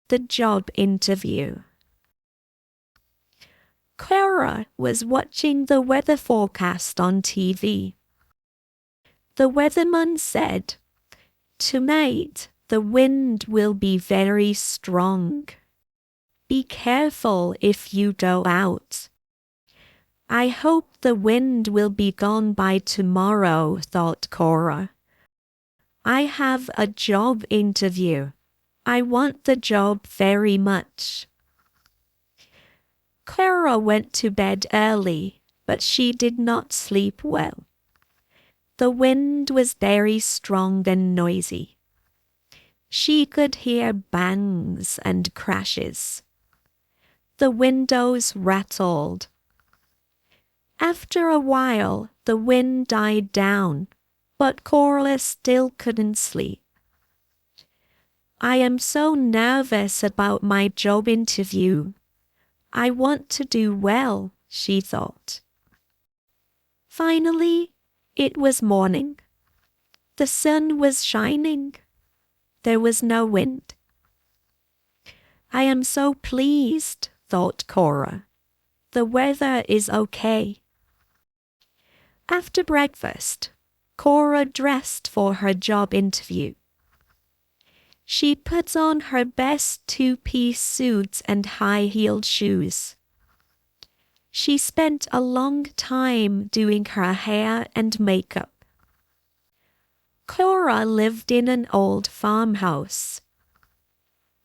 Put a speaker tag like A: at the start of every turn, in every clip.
A: the job interview. Cora was watching the weather forecast on TV. The weatherman said, "Tonight the wind will be very strong. Be careful if you go out." "I hope the wind will be gone by tomorrow," thought Cora. "I have a job interview. I want the job very much." Cora went to bed early, but she did not sleep well. The wind was very strong and noisy. She could hear bangs and crashes. The windows rattled. After a while, the wind died down, but Cora still couldn't sleep. "I am so nervous about my job interview. I want to do well," she thought. Finally, it was morning. The sun was shining. There was no wind. "I am so pleased," thought Cora. "The weather is okay." After breakfast, Cora dressed for her job interview. She put on her best two-piece suit and high-heeled shoes. She spent a long time doing her hair and makeup. Cora lived in an old farmhouse.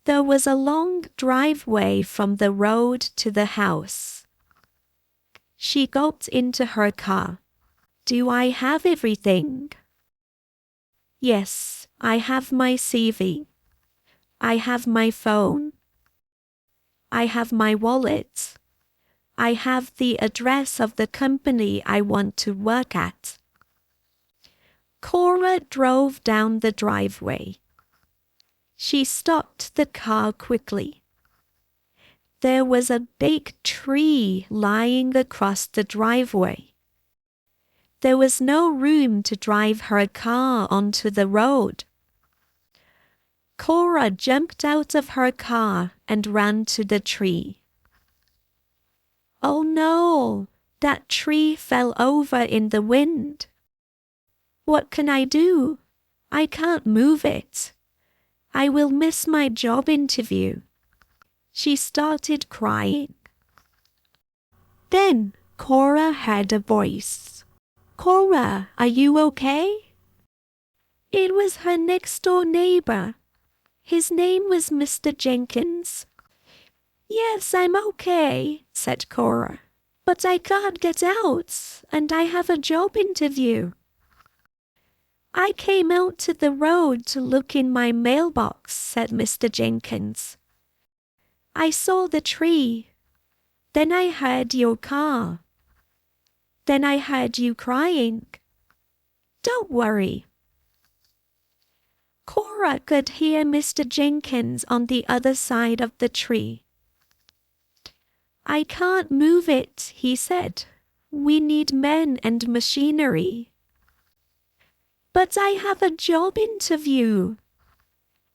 A: There was a long driveway from the road to the house. She got into her car. "Do I have everything?" "Yes, I have my CV. I have my phone. I have my wallet. I have the address of the company I want to work at." Cora drove down the driveway. She stopped the car quickly. There was a big tree lying across the driveway. There was no room to drive her car onto the road. Cora jumped out of her car and ran to the tree. "Oh no, that tree fell over in the wind. What can I do? I can't move it. I will miss my job interview." She started crying. Then Cora heard a voice. "Cora, are you okay?" It was her next-door neighbor. His name was Mr. Jenkins. "Yes, I'm okay," said Cora. "But I can't get out, and I have a job interview." "I came out to the road to look in my mailbox," said Mr. Jenkins. "I saw the tree. Then I heard your car. Then I heard you crying. Don't worry." Cora could hear Mr. Jenkins on the other side of the tree. "I can't move it," he said. "We need men and machinery." "But I have a job interview."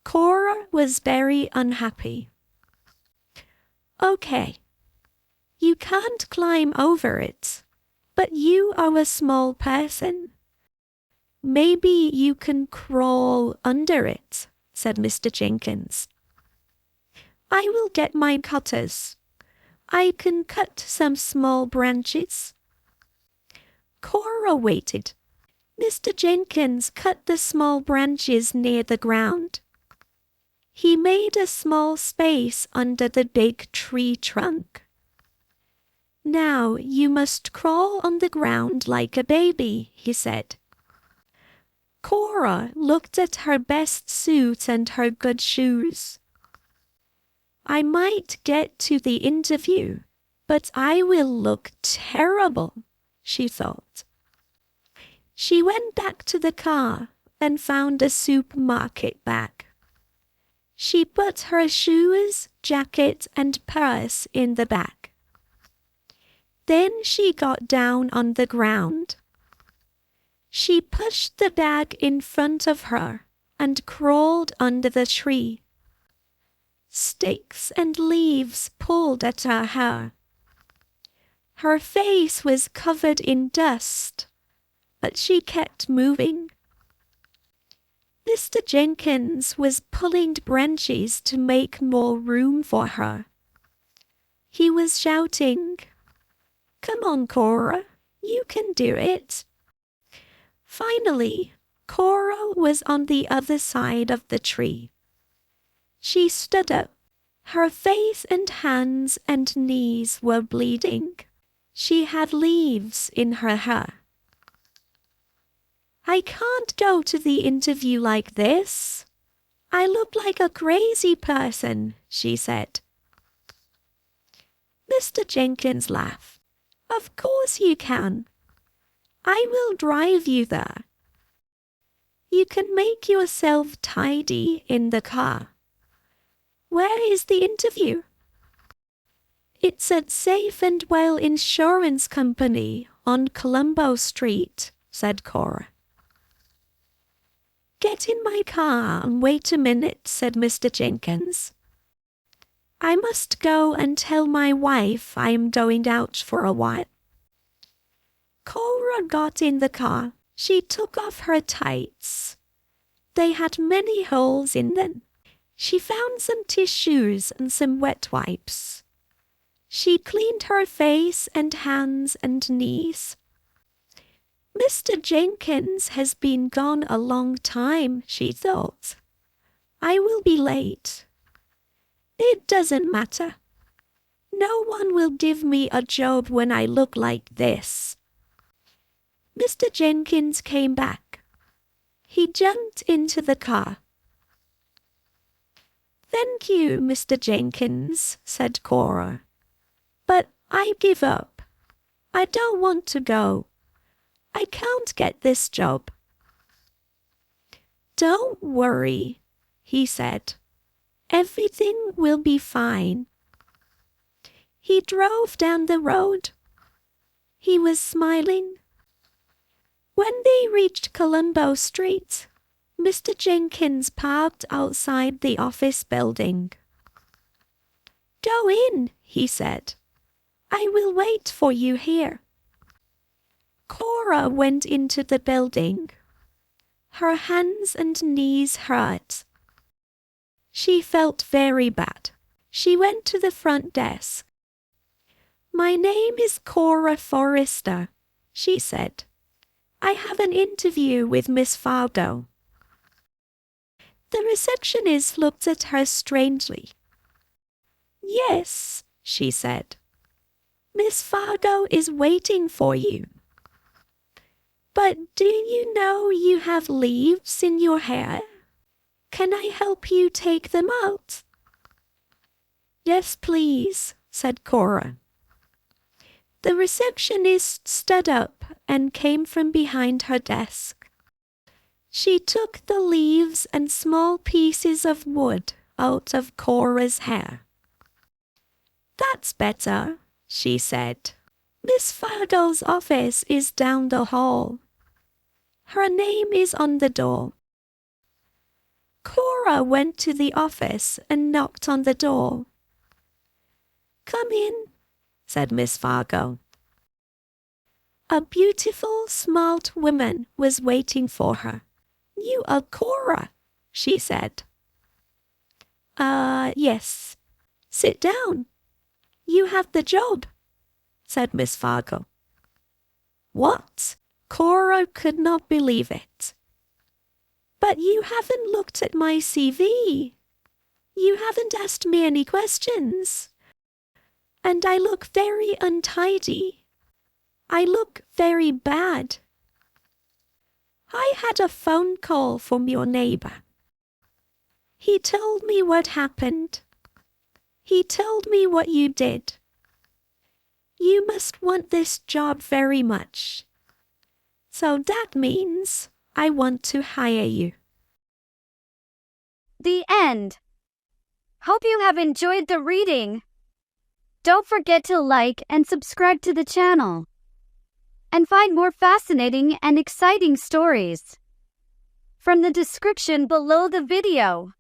A: Cora was very unhappy. "Okay, you can't climb over it, but you are a small person. Maybe you can crawl under it," said Mr. Jenkins. "I will get my cutters. I can cut some small branches." Cora waited. Mr. Jenkins cut the small branches near the ground. He made a small space under the big tree trunk. "Now you must crawl on the ground like a baby," he said. Cora looked at her best suit and her good shoes. "I might get to the interview, but I will look terrible," she thought. She went back to the car and found a supermarket bag. She put her shoes, jacket, and purse in the bag. Then she got down on the ground. She pushed the bag in front of her and crawled under the tree. Sticks and leaves pulled at her hair. Her face was covered in dust, but she kept moving. Mr. Jenkins was pulling branches to make more room for her. He was shouting, "Come on, Cora, you can do it." Finally, Cora was on the other side of the tree. She stood up. Her face and hands and knees were bleeding. She had leaves in her hair. "I can't go to the interview like this. I look like a crazy person," she said. Mr. Jenkins laughed. "Of course you can. I will drive you there. You can make yourself tidy in the car. Where is the interview?" "It's at Safe and Well Insurance Company on Colombo Street," said Cora. "Get in my car and wait a minute," said Mr. Jenkins. "I must go and tell my wife I am going out for a while." Cora got in the car. She took off her tights. They had many holes in them. She found some tissues and some wet wipes. She cleaned her face and hands and knees. "Mr. Jenkins has been gone a long time," she thought. "I will be late. It doesn't matter. No one will give me a job when I look like this." Mr. Jenkins came back. He jumped into the car. "Thank you, Mr. Jenkins," said Cora. "But I give up. I don't want to go. I can't get this job." "Don't worry," he said. "Everything will be fine." He drove down the road. He was smiling. When they reached Colombo Street, Mr. Jenkins parked outside the office building. "Go in," he said. "I will wait for you here." Cora went into the building. Her hands and knees hurt. She felt very bad. She went to the front desk. "My name is Cora Forrester," she said. "I have an interview with Miss Fargo." The receptionist looked at her strangely. "Yes," she said. "Miss Fargo is waiting for you. But do you know you have leaves in your hair? Can I help you take them out?" "Yes, please," said Cora. The receptionist stood up and came from behind her desk. She took the leaves and small pieces of wood out of Cora's hair. "That's better," she said. "Miss Fargo's office is down the hall. Her name is on the door." Cora went to the office and knocked on the door. "Come in," said Miss Fargo. A beautiful, smart woman was waiting for her. "You are Cora," she said. Yes. Sit down. You have the job," said Miss Fargo. "What?" Cora could not believe it. "But you haven't looked at my CV. You haven't asked me any questions. And I look very untidy. I look very bad. I had a phone call from your neighbor. He told me what happened. He told me what you did. You must want this job very much. So that means I want to hire you."
B: The end. Hope you have enjoyed the reading. Don't forget to like and subscribe to the channel. And find more fascinating and exciting stories from the description below the video.